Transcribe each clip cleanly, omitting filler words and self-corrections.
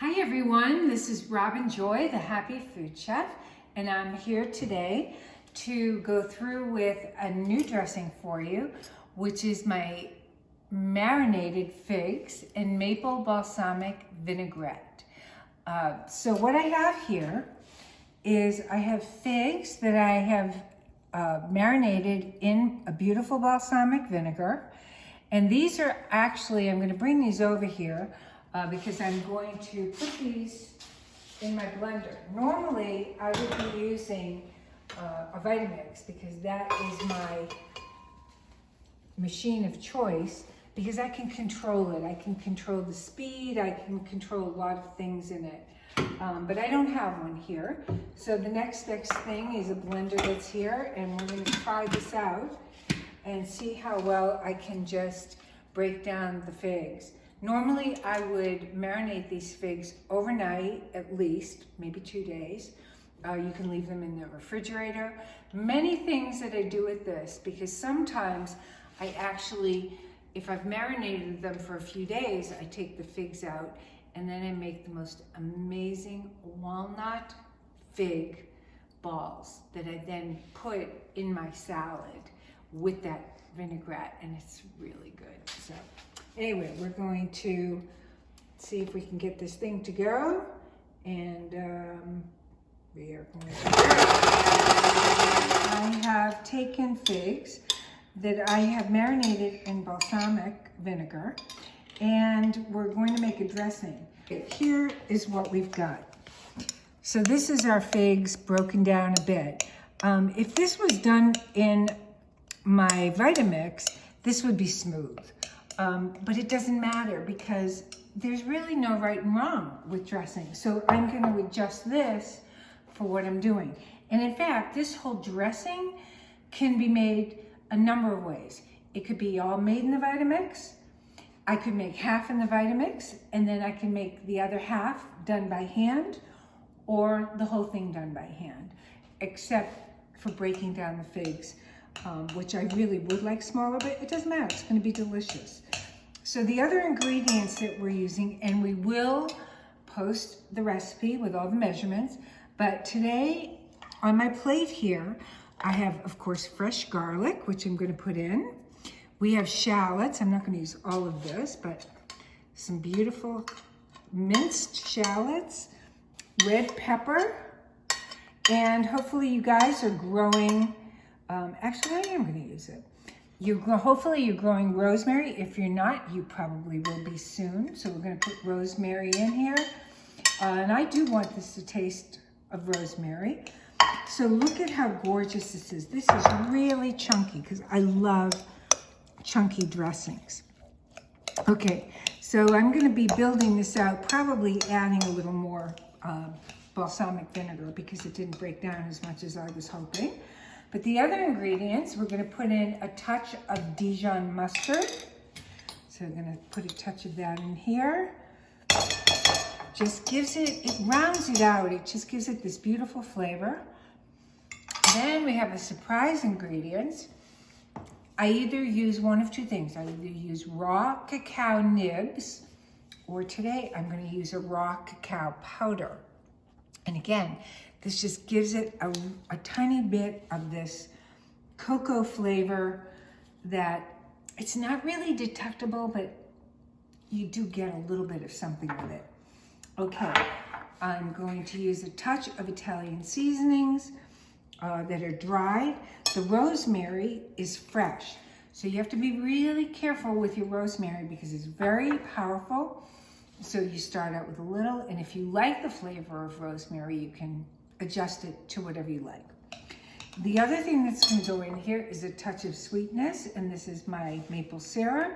Hi everyone, this is Robin Joy, the Happy Food Chef, and I'm here today to go through with a new dressing for you, which is my marinated figs and maple balsamic vinaigrette. So what I have here is I have figs that I have marinated in a beautiful balsamic vinegar, and these are actually, I'm going to bring these over here because I'm going to put these in my blender. Normally, I would be using a Vitamix because that is my machine of choice because I can control it. I can control the speed, I can control a lot of things in it. But I don't have one here. So the next best thing is a blender that's here, and we're going to try this out and see how well I can just break down the figs. Normally, I would marinate these figs overnight, at least, maybe 2 days. You can leave them in the refrigerator. Many things that I do with this, because sometimes I actually, if I've marinated them for a few days, I take the figs out and then I make the most amazing walnut fig balls that I then put in my salad with that vinaigrette, and it's really good. So anyway, we're going to see if we can get this thing to go, and we are going to I have taken figs that I have marinated in balsamic vinegar, and we're going to make a dressing. Here is what we've got. So this is our figs broken down a bit. If this was done in my Vitamix, this would be smooth. But it doesn't matter because there's really no right and wrong with dressing. So I'm going to adjust this for what I'm doing. And in fact, this whole dressing can be made a number of ways. It could be all made in the Vitamix. I could make half in the Vitamix, and then I can make the other half done by hand, or the whole thing done by hand, except for breaking down the figs, which I really would like smaller, but it doesn't matter, it's gonna be delicious. So the other ingredients that we're using, and we will post the recipe with all the measurements, but today on my plate here, I have, of course, fresh garlic, which I'm gonna put in. We have shallots. I'm not going to use all of this, but some beautiful minced shallots, red pepper, and hopefully you guys are growing, actually I am going to use it. Hopefully you're growing rosemary. If you're not, you probably will be soon. So we're going to put rosemary in here. And I do want this to taste of rosemary. So look at how gorgeous this is. This is really chunky because I love chunky dressings. Okay, so I'm going to be building this out, probably adding a little more balsamic vinegar because it didn't break down as much as I was hoping. But the other ingredients, we're going to put in a touch of Dijon mustard. So I'm going to put a touch of that in here. Just gives it rounds it out. It just gives it this beautiful flavor. Then we have a surprise ingredients. I either use one of two things. I either use raw cacao nibs, or today I'm going to use a raw cacao powder. And again, this just gives it a tiny bit of this cocoa flavor that it's not really detectable, but you do get a little bit of something with it. Okay, I'm going to use a touch of Italian seasonings that are dried. The rosemary is fresh. So you have to be really careful with your rosemary because it's very powerful. So you start out with a little, and if you like the flavor of rosemary, you can adjust it to whatever you like. The other thing that's going to go in here is a touch of sweetness, and this is my maple syrup.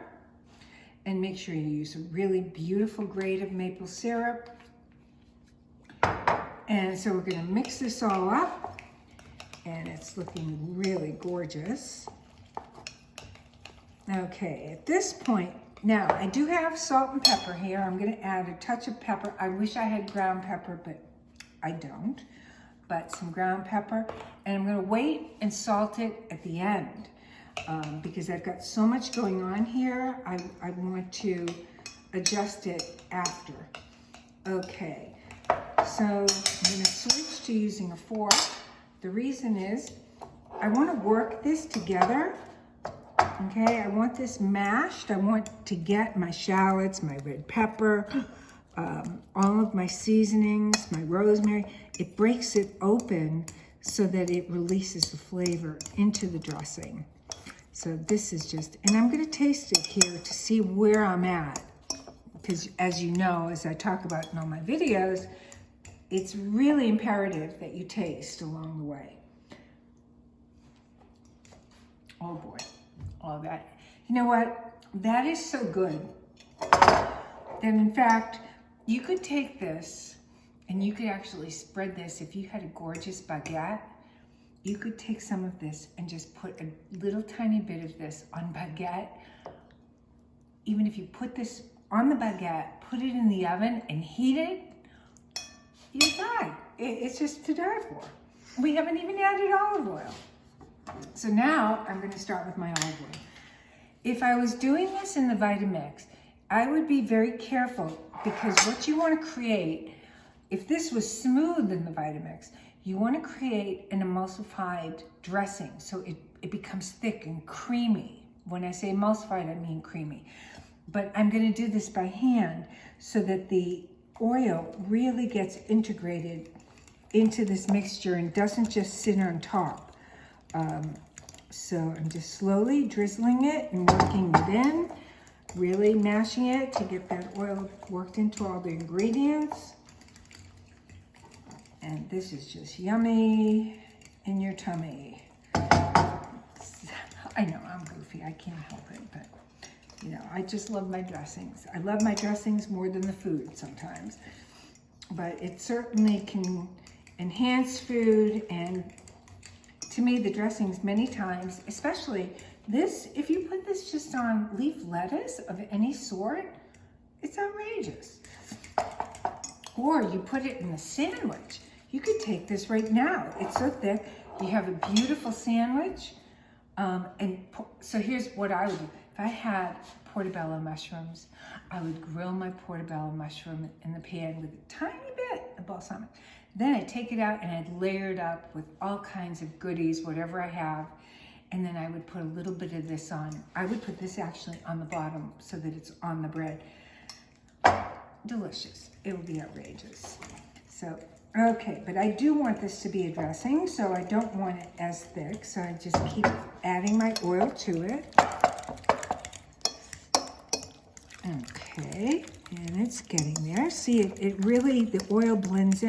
And make sure you use a really beautiful grade of maple syrup. And so we're going to mix this all up. And it's looking really gorgeous. Okay, at this point, now I do have salt and pepper here. I'm going to add a touch of pepper. I wish I had ground pepper, but I don't. But some ground pepper. And I'm going to wait and salt it at the end because I've got so much going on here. I want to adjust it after. Okay, so I'm gonna switch to using a fork. The reason is I wanna work this together. Okay, I want this mashed. I want to get my shallots, my red pepper, all of my seasonings, my rosemary. It breaks it open so that it releases the flavor into the dressing. So this is just, and I'm gonna taste it here to see where I'm at. Because as you know, as I talk about in all my videos, it's really imperative that you taste along the way. Oh boy. All that. You know what? That is so good. And in fact, you could take this and you could actually spread this. If you had a gorgeous baguette, you could take some of this and just put a little tiny bit of this on baguette. Even if you put this on the baguette, put it in the oven and heat it, you die. It's just to die for. We haven't even added olive oil. So now I'm going to start with my olive oil. If I was doing this in the Vitamix, I would be very careful because what you want to create, if this was smooth in the Vitamix, you want to create an emulsified dressing so it becomes thick and creamy. When I say emulsified, I mean creamy. But I'm going to do this by hand so that the oil really gets integrated into this mixture and doesn't just sit on top. So I'm just slowly drizzling it and working it in, really mashing it to get that oil worked into all the ingredients. And this is just yummy in your tummy. I know I'm goofy, I can't help it, but you know, I just love my dressings. I love my dressings more than the food sometimes, but it certainly can enhance food. And to me, the dressings many times, especially this, if you put this just on leaf lettuce of any sort, it's outrageous. Or you put it in a sandwich. You could take this right now. It's so thick. You have a beautiful sandwich. So here's what I would do. If I had portobello mushrooms, I would grill my portobello mushroom in the pan with a tiny bit of balsamic. Then I'd take it out and I'd layer it up with all kinds of goodies, whatever I have. And then I would put a little bit of this on. I would put this actually on the bottom so that it's on the bread. Delicious. It will be outrageous. So, okay, but I do want this to be a dressing, so I don't want it as thick. So I just keep adding my oil to it. Okay, and it's getting there. See, it really, the oil blends in.